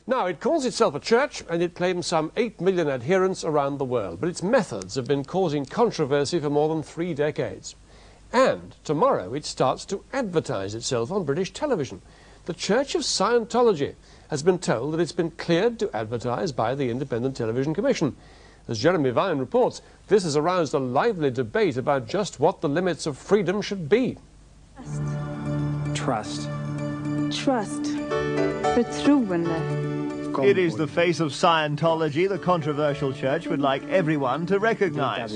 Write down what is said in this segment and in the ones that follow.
Now, it calls itself a church, and it claims some 8 million adherents around the world, but its methods have been causing controversy for more than 3 decades. And tomorrow it starts to advertise itself on British television. The Church of Scientology has been told that it's been cleared to advertise by the Independent Television Commission. As Jeremy Vine reports, this has aroused a lively debate about just what the limits of freedom should be. Trust. Trust. Förtroende. It is the face of Scientology the controversial church would like everyone to recognize.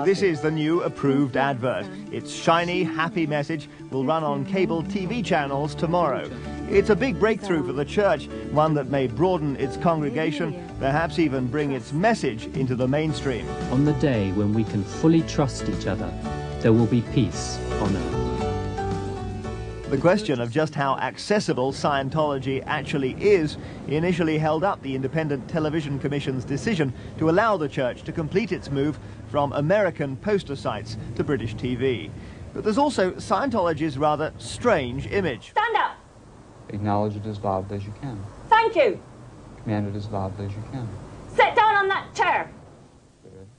This is the new approved advert. Its shiny, happy message will run on cable TV channels tomorrow. It's a big breakthrough for the church, one that may broaden its congregation, perhaps even bring its message into the mainstream. On the day when we can fully trust each other, there will be peace on earth. The question of just how accessible Scientology actually is initially held up the Independent Television Commission's decision to allow the church to complete its move from American poster sites to British TV. But there's also Scientology's rather strange image. Stand up! Acknowledge it as loudly as you can. Thank you! Command it as loudly as you can. Sit down on that chair!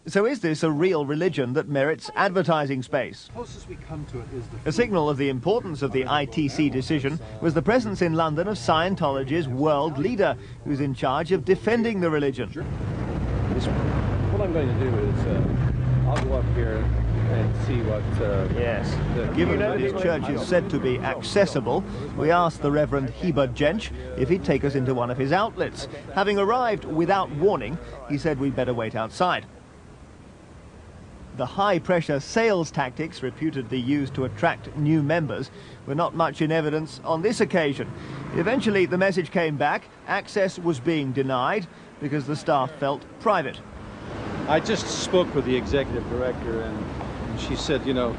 So is this a real religion that merits advertising space? Closest we come to it is A signal of the importance of the ITC decision was the presence in London of Scientology's world leader, who's in charge of defending the religion. What I'm going to do is I'll go up here and see what... Yes. Given that his church is said to be accessible, we asked the Reverend Heber Jentzsch if he'd take us into one of his outlets. Having arrived without warning, he said we'd better wait outside. The high-pressure sales tactics reputedly used to attract new members were not much in evidence on this occasion. Eventually, the message came back. Access was being denied because the staff felt private. I just spoke with the executive director, and she said, you know,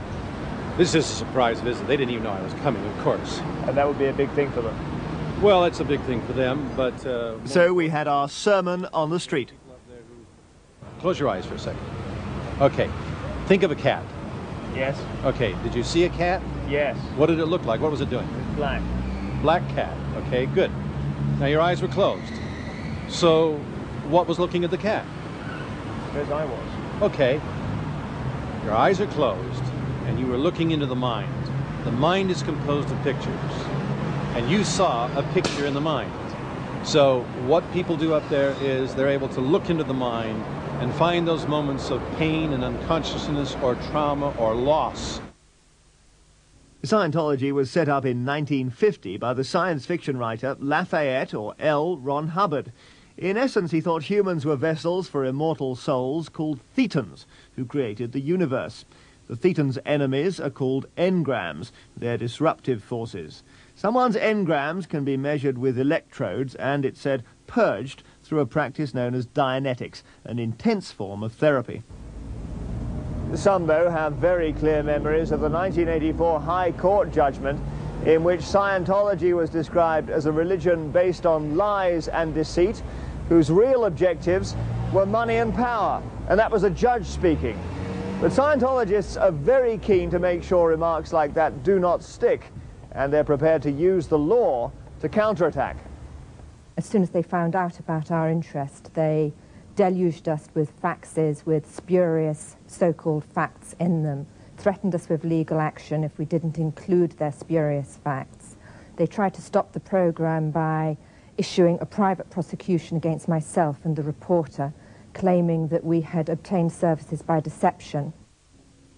this is a surprise visit. They didn't even know I was coming, of course. And that would be a big thing for them. Well, it's a big thing for them, but... So we had our sermon on the street. Close your eyes for a second. Okay, think of a cat. Yes. Okay, did you see a cat? Yes. What did it look like? What was it doing? Black. Black cat. Okay, good. Now your eyes were closed. So what was looking at the cat? As I was. Okay. Your eyes are closed and you were looking into the mind. The mind is composed of pictures. And you saw a picture in the mind. So what people do up there is they're able to look into the mind and find those moments of pain and unconsciousness or trauma or loss. Scientology was set up in 1950 by the science fiction writer Lafayette, or L. Ron Hubbard. In essence, he thought humans were vessels for immortal souls called Thetans, who created the universe. The Thetans' enemies are called engrams. They're disruptive forces. Someone's engrams can be measured with electrodes and, it's said, purged through a practice known as Dianetics, an intense form of therapy. Some, though, have very clear memories of the 1984 High Court judgment in which Scientology was described as a religion based on lies and deceit, whose real objectives were money and power. And that was a judge speaking. But Scientologists are very keen to make sure remarks like that do not stick, and they're prepared to use the law to counterattack. As soon as they found out about our interest, they deluged us with faxes with spurious so-called facts in them, threatened us with legal action if we didn't include their spurious facts. They tried to stop the program by issuing a private prosecution against myself and the reporter, claiming that we had obtained services by deception.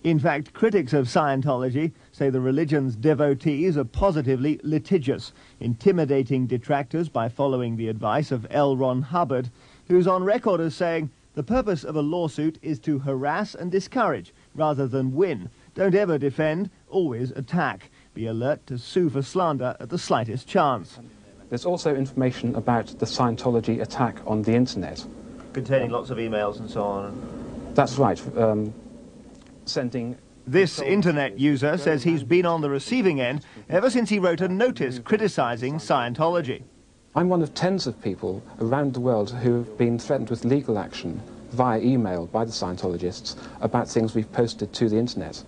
In fact, critics of Scientology say the religion's devotees are positively litigious, intimidating detractors by following the advice of L. Ron Hubbard, who's on record as saying the purpose of a lawsuit is to harass and discourage rather than win. Don't ever defend, always attack. Be alert to sue for slander at the slightest chance. There's also information about the Scientology attack on the internet. Containing lots of emails and so on. That's right. Sending... This internet user says he's been on the receiving end ever since he wrote a notice criticising Scientology. I'm one of tens of people around the world who have been threatened with legal action via email by the Scientologists about things we've posted to the internet.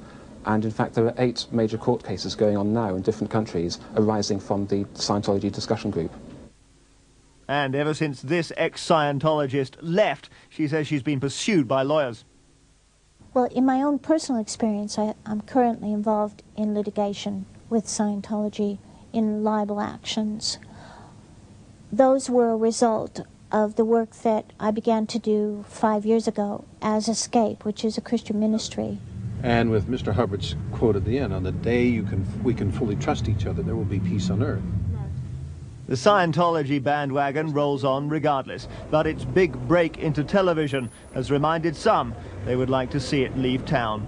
And in fact, there are 8 major court cases going on now in different countries arising from the Scientology discussion group. And ever since this ex-Scientologist left, she says she's been pursued by lawyers. Well, in my own personal experience, I'm currently involved in litigation with Scientology in libel actions. Those were a result of the work that I began to do 5 years ago as Escape, which is a Christian ministry. And with Mr. Hubbard's quote at the end, on the day we can fully trust each other, there will be peace on earth. The Scientology bandwagon rolls on regardless, but its big break into television has reminded some they would like to see it leave town.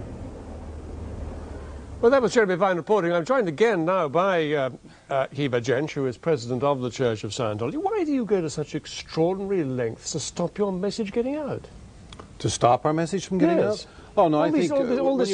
Well, that was Jeremy Vine reporting. I'm joined again now by Heber Jentzsch, who is president of the Church of Scientology. Why do you go to such extraordinary lengths to stop your message getting out? To stop our message from getting out? Oh, no, I think... all this